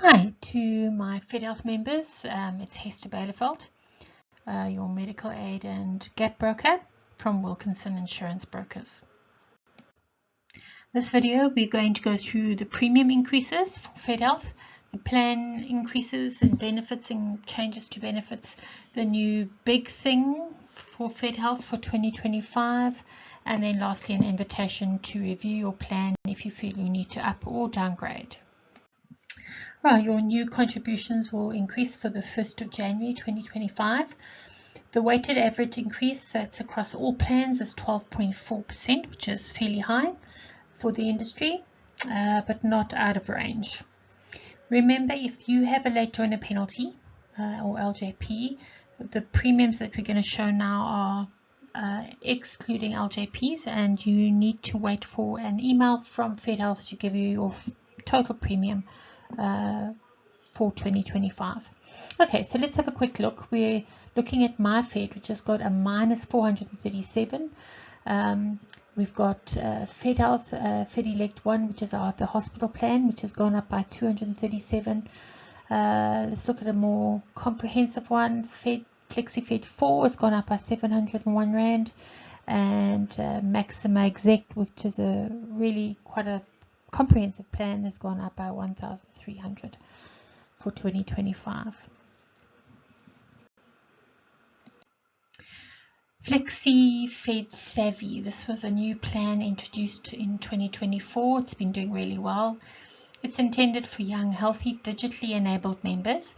Hi to my Fedhealth members, it's Hester Fedhealth, your medical aid and gap broker from Wilkinson Insurance Brokers. This video we're going to go through the premium increases for Fedhealth, the plan increases and benefits and changes to benefits, the new big thing for Fedhealth for 2025, and then lastly an invitation to review your plan if you feel you need to up or downgrade. Well, your new contributions will increase for the 1st of January 2025. The weighted average increase, that's across all plans, is 12.4%, which is fairly high for the industry, but not out of range. Remember, if you have a late joiner penalty or LJP, the premiums that we're going to show now are excluding LJPs, and you need to wait for an email from Fedhealth to give you your total premium for 2025. Okay, so let's have a quick look. We're looking at MyFed, which has got a minus 437. We've got Fedhealth, Fedhelect 1, which is the hospital plan, which has gone up by 237. Let's look at a more comprehensive one. FlexiFed 4 has gone up by 701 Rand, and Maxima Exec, which is a really quite a comprehensive plan, has gone up by 1,300 for 2025. FlexiFed Savvy, this was a new plan introduced in 2024. It's been doing really well. It's intended for young, healthy, digitally enabled members,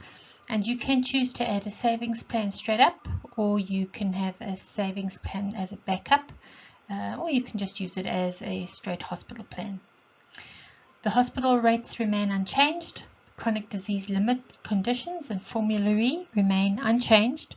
and you can choose to add a savings plan straight up, or you can have a savings plan as a backup, or you can just use it as a straight hospital plan. The hospital rates remain unchanged. Chronic disease limit conditions and formulary remain unchanged.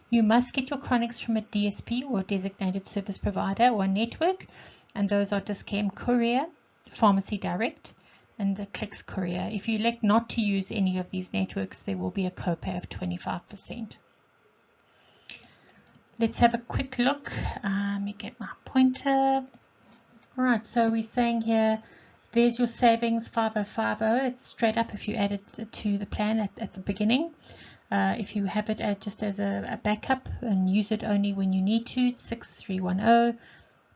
You must get your chronics from a DSP or a designated service provider or a network, and those are Discam Courier, Pharmacy Direct, and the Clicks Courier. If you elect not to use any of these networks, there will be a copay of 25%. Let's have a quick look. Let me get my pointer. All right, so we're saying here, there's your savings 5050. It's straight up if you add it to the plan at the beginning. If you have it just as a backup and use it only when you need to, it's 6310.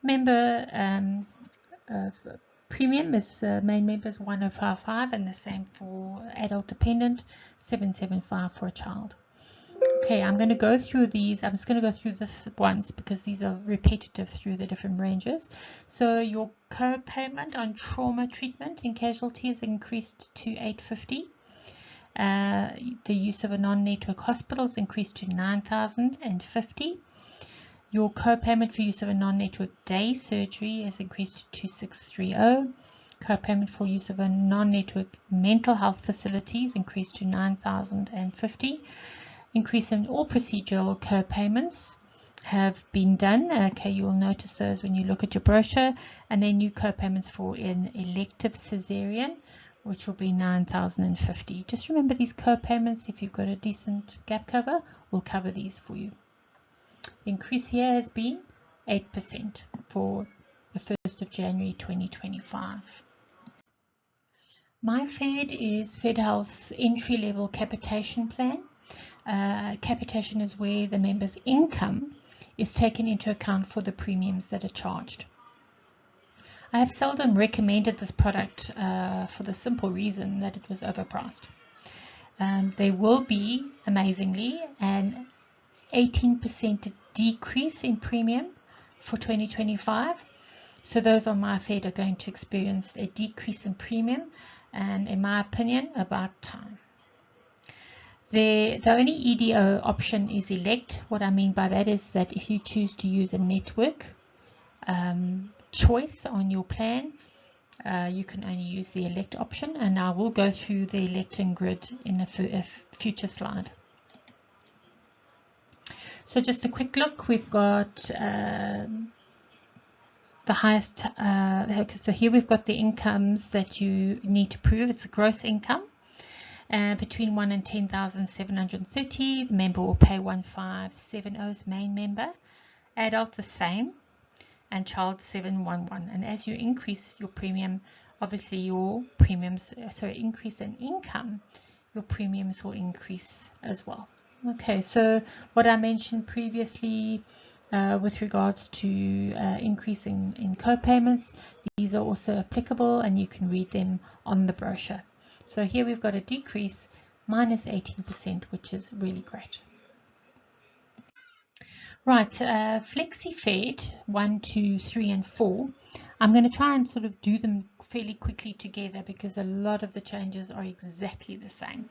Member premium is main members 1055, and the same for adult dependent 775 for a child. Okay, I'm going to go through these. I'm just going to go through this once because these are repetitive through the different ranges. So your co-payment on trauma treatment in casualty is increased to 850. The use of a non-network hospital is increased to 9,050. Your co-payment for use of a non-network day surgery is increased to 2630. Co-payment for use of a non-network mental health facility is increased to 9,050. Increase in all procedural co-payments have been done. Okay, you will notice those when you look at your brochure. And then new co-payments for an elective cesarean, which will be 9,050. Just remember these co-payments, if you've got a decent gap cover, will cover these for you. The increase here has been 8% for the 1st of January 2025. MyFed is Fedhealth's entry-level capitation plan. Capitation is where the member's income is taken into account for the premiums that are charged. I have seldom recommended this product for the simple reason that it was overpriced. There will be, amazingly, an 18% decrease in premium for 2025. So those on MyFed are going to experience a decrease in premium, and in my opinion, about time. The only EDO option is elect. What I mean by that is that if you choose to use a network choice on your plan, you can only use the elect option, and I will go through the electing grid in a future slide. So just a quick look, we've got the highest, so here we've got the incomes that you need to prove. It's a gross income. Between 1 and 10,730, the member will pay 1570 as main member, adult the same, and child 711. And as you increase your premium obviously your premiums, increase in income, your premiums will increase as well. Okay, so what I mentioned previously with regards to increasing in co-payments, these are also applicable, and you can read them on the brochure. So here we've got a decrease minus 18%, which is really great. Right, FlexiFed 1, 2, 3, and 4. I'm going to try and sort of do them fairly quickly together because a lot of the changes are exactly the same.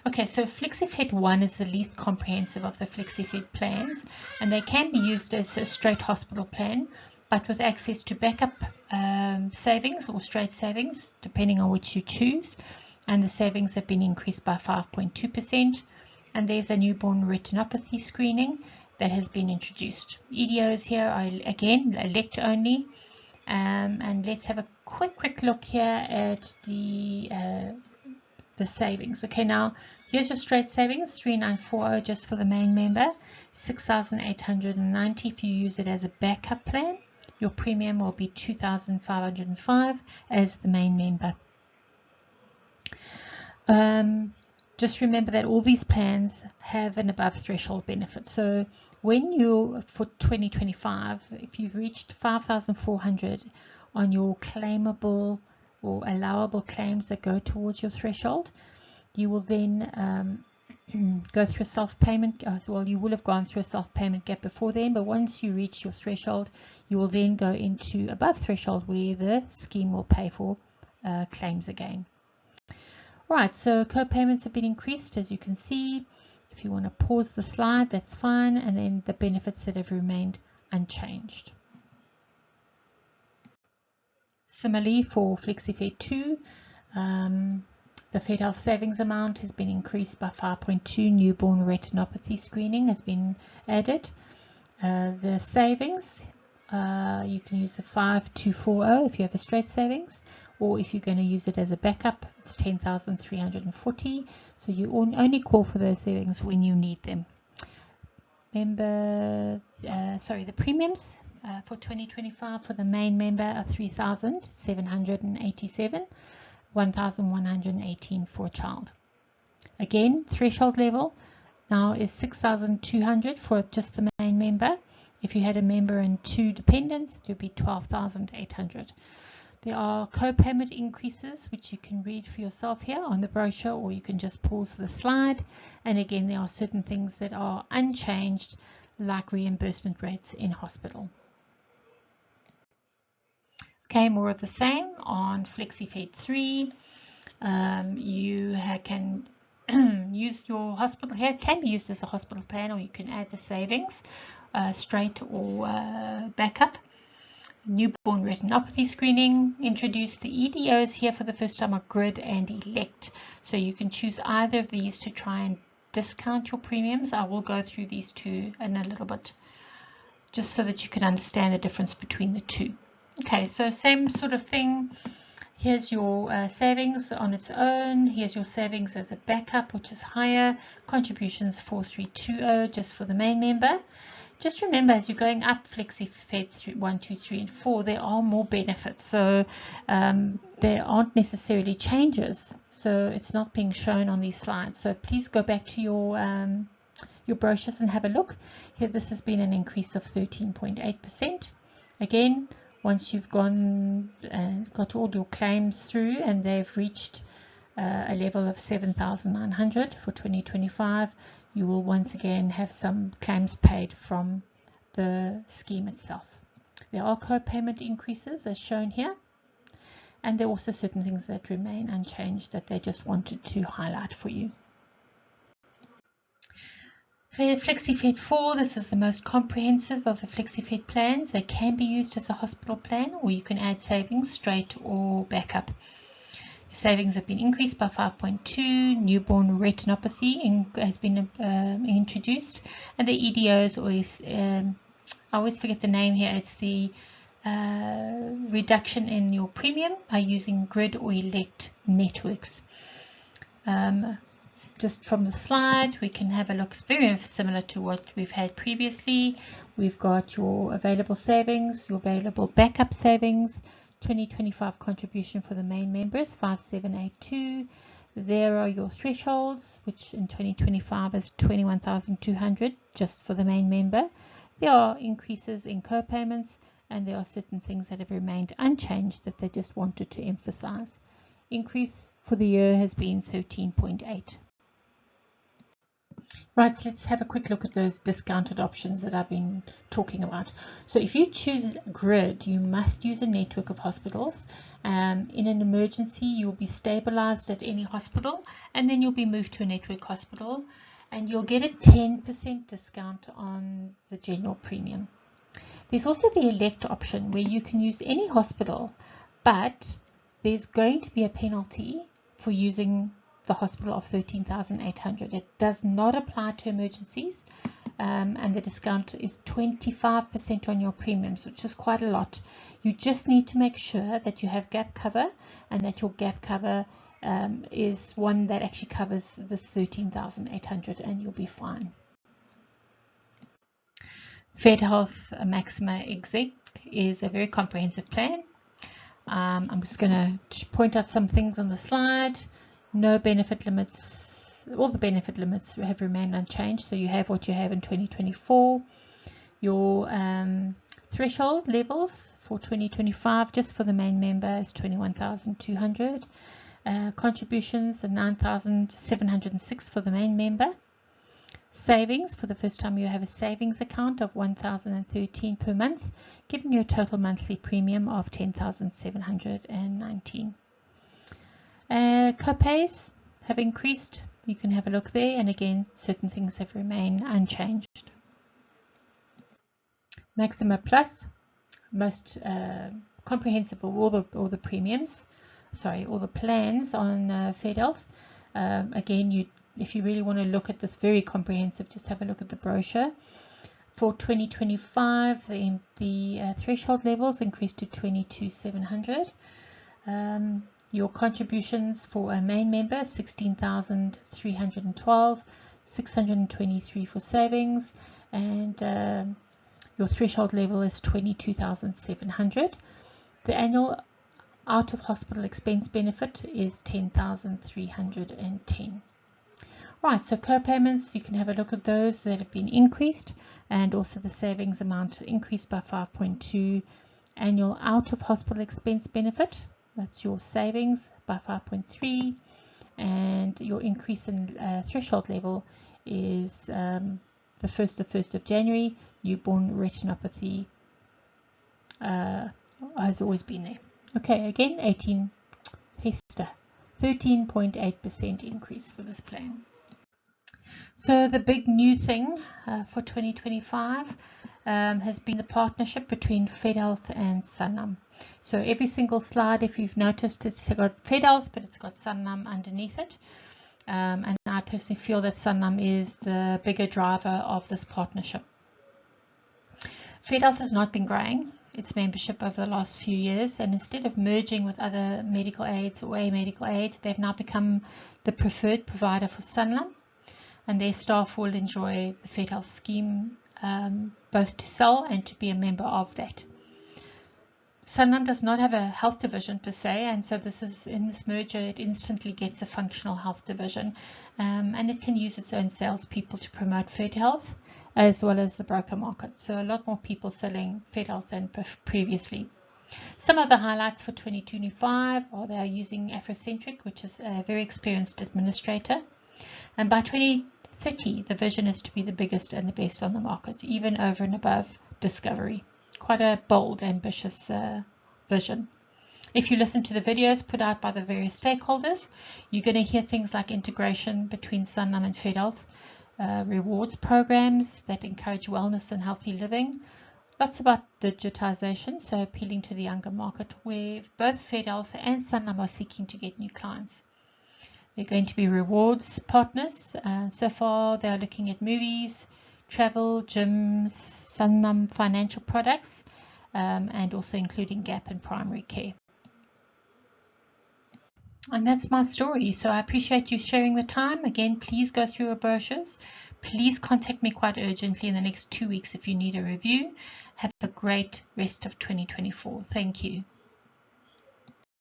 Okay, so FlexiFed 1 is the least comprehensive of the FlexiFed plans, and they can be used as a straight hospital plan, but with access to backup savings or straight savings, depending on which you choose. And the savings have been increased by 5.2%. And there's a newborn retinopathy screening that has been introduced. EDOs here are again elect only. And let's have a quick look here at the savings. Okay, now here's your straight savings, 3940 just for the main member, 6,890 if you use it as a backup plan. Your premium will be 2,505 as the main member. Just remember that all these plans have an above threshold benefit. So when you, for 2025, if you've reached 5,400 on your claimable or allowable claims that go towards your threshold, you will then go through a self-payment. Well, you will have gone through a self-payment gap before then, but once you reach your threshold, you will then go into above threshold where the scheme will pay for claims again. Right, so co-payments have been increased, as you can see. If you want to pause the slide, that's fine, and then the benefits that have remained unchanged. Similarly, for FlexiFed 2, the Fedhealth savings amount has been increased by 5.2. Newborn retinopathy screening has been added. The savings, you can use the 5240 if you have a straight savings, or if you're going to use it as a backup, it's 10,340. So you only call for those savings when you need them. Remember, the premiums for 2025 for the main member are 3,787, 1,118 for a child. Again, threshold level now is 6,200 for just the main member. If you had a member and 2 dependents, it would be 12,800. There are co-payment increases, which you can read for yourself here on the brochure, or you can just pause the slide. And again, there are certain things that are unchanged, like reimbursement rates in hospital. Okay, more of the same on FlexiFed 3. You can use your hospital here. It can be used as a hospital plan, or you can add the savings, straight or backup. Newborn retinopathy screening introduced. The EDOs here for the first time are grid and elect, so you can choose either of these to try and discount your premiums. I will go through these two in a little bit, just so that you can understand the difference between the two. Okay, so same sort of thing. Here's your savings on its own. Here's your savings as a backup, which is higher. Contributions 4320 just for the main member. Just remember, as you're going up FlexiFed 1, 2, 3, and 4, there are more benefits. So there aren't necessarily changes. So it's not being shown on these slides. So please go back to your brochures and have a look. Here, this has been an increase of 13.8%. Again, once you've gone and got all your claims through and they've reached a level of 7,900 for 2025, you will once again have some claims paid from the scheme itself. There are co-payment increases as shown here, and there are also certain things that remain unchanged that they just wanted to highlight for you. For FlexiFed 4, this is the most comprehensive of the FlexiFed plans. They can be used as a hospital plan, or you can add savings straight or backup. Savings have been increased by 5.2. Newborn retinopathy has been introduced, and the EDOs always, I always forget the name here. It's the reduction in your premium by using grid or elect networks. Just from the slide, we can have a look. It's very similar to what we've had previously. We've got your available savings, your available backup savings, 2025 contribution for the main members, 5782. There are your thresholds, which in 2025 is 21,200 just for the main member. There are increases in co-payments, and there are certain things that have remained unchanged that they just wanted to emphasize. Increase for the year has been 13.8. Right, so let's have a quick look at those discounted options that I've been talking about. So if you choose grid, you must use a network of hospitals. In an emergency, you'll be stabilized at any hospital, and then you'll be moved to a network hospital, and you'll get a 10% discount on the general premium. There's also the elect option where you can use any hospital, but there's going to be a penalty for using the hospital of 13,800. It does not apply to emergencies, and the discount is 25% on your premiums, which is quite a lot. You just need to make sure that you have gap cover, and that your gap cover is one that actually covers this 13,800, and you'll be fine. Fedhealth Maxima Exec is a very comprehensive plan. I'm just going to point out some things on the slide. No benefit limits, all the benefit limits have remained unchanged, so you have what you have in 2024. Your threshold levels for 2025 just for the main member is 21,200. Contributions are 9,706 for the main member. Savings, for the first time you have a savings account of 1,013 per month, giving you a total monthly premium of 10,719. Copays have increased. You can have a look there, and again, certain things have remained unchanged. Maxima Plus, most comprehensive of all the premiums, all the plans on Fedhealth. Again, if you really want to look at this very comprehensive, just have a look at the brochure. For 2025, the threshold levels increased to 22,700. Your contributions for a main member, 16,312, 623 for savings, and your threshold level is 22,700. The annual out of hospital expense benefit is 10,310. Right, so co-payments, you can have a look at those that have been increased, and also the savings amount increased by 5.2. Annual out of hospital expense benefit, that's your savings, by 5.3, and your increase in threshold level is the 1st of January. Newborn retinopathy has always been there. Okay, again, 13.8% increase for this plan. So the big new thing for 2025 has been the partnership between Fedhealth and Sanlam. So every single slide, if you've noticed, it's got Fedhealth, but it's got Sanlam underneath it. And I personally feel that Sanlam is the bigger driver of this partnership. Fedhealth has not been growing its membership over the last few years, and instead of merging with other medical aids or a medical aid, they've now become the preferred provider for Sanlam, and their staff will enjoy the Fedhealth scheme, both to sell and to be a member of that. Sanlam does not have a health division per se, and so in this merger it instantly gets a functional health division, and it can use its own salespeople to promote Fedhealth as well as the broker market. So a lot more people selling Fedhealth than previously. Some of the highlights for 2025 are they are using Afrocentric, which is a very experienced administrator, and by 2030 the vision is to be the biggest and the best on the market, even over and above Discovery. Quite a bold, ambitious vision. If you listen to the videos put out by the various stakeholders, you're going to hear things like integration between Sanlam and Fedhealth, rewards programs that encourage wellness and healthy living, lots about digitization, so appealing to the younger market, where both Fedhealth and Sanlam are seeking to get new clients. They're going to be rewards partners. So far they are looking at movies, travel, gyms, Sanlam financial products, and also including gap and primary care. And that's my story. So I appreciate you sharing the time. Again, please go through our brochures. Please contact me quite urgently in the next 2 weeks if you need a review. Have a great rest of 2024. Thank you.